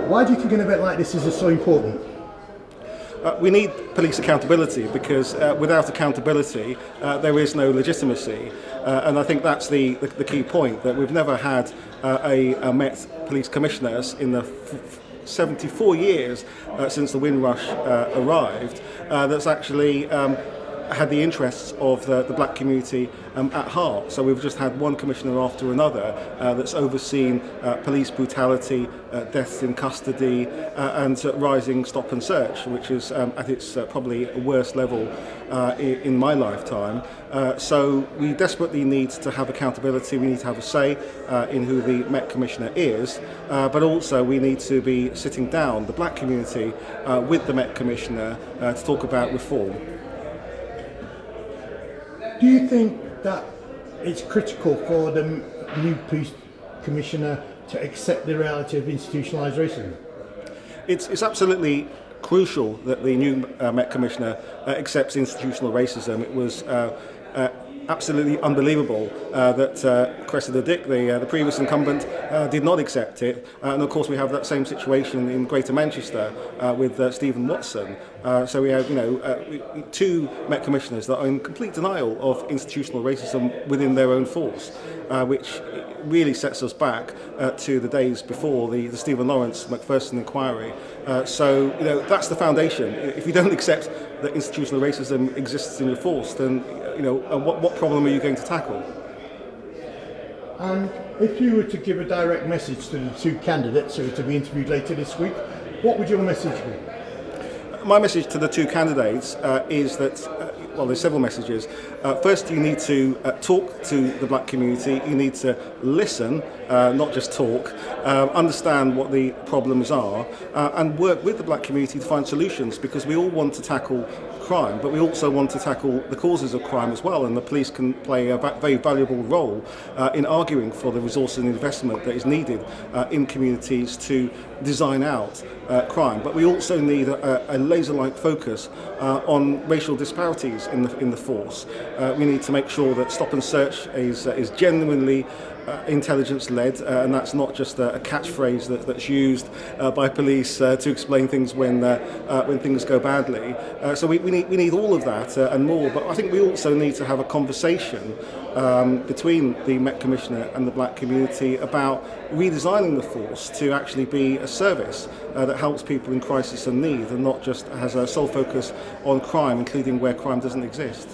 Why do you think an event like this is so important? We need police accountability because without accountability there is no legitimacy, and I think that's the key point, that we've never had a Met Police Commissioners in the 74 years since the Windrush arrived that's actually had the interests of the black community at heart. So we've just had one commissioner after another that's overseen police brutality, deaths in custody, and rising stop and search, which is at its probably worst level in my lifetime. So we desperately need to have accountability. We need to have a say in who the Met Commissioner is, but also we need to be sitting down, the black community, with the Met Commissioner to talk about reform. Do you think that it's critical for the new police commissioner to accept the reality of institutionalised racism? It's absolutely crucial that the new Met Commissioner accepts institutional racism. It was absolutely unbelievable that Cressida Dick, the previous incumbent, did not accept it. And of course we have that same situation in Greater Manchester with Stephen Watson. So we have, two Met Commissioners that are in complete denial of institutional racism within their own force, which really sets us back to the days before the Stephen Lawrence Macpherson inquiry. So that's the foundation. If you don't accept that institutional racism exists in your force, then what problem are you going to tackle? And if you were to give a direct message to the two candidates who are to be interviewed later this week, what would your message be? My message to the two candidates is that, there's several messages. First, you need to talk to the black community. You need to listen, not just talk, understand what the problems are, and work with the black community to find solutions, because we all want to tackle crime, but we also want to tackle the causes of crime as well, and the police can play a very valuable role in arguing for the resources and investment that is needed in communities to design out crime. But we also need a laser-like focus on racial disparities in the force. We need to make sure that stop and search is genuinely intelligence-led, and that's not just a catchphrase that's used by police to explain things when things go badly. So we need all of that and more. But I think we also need to have a conversation between the Met Commissioner and the black community about redesigning the force to actually be a service that helps people in crisis and need, and not just has a sole focus on crime, including where crime doesn't exist.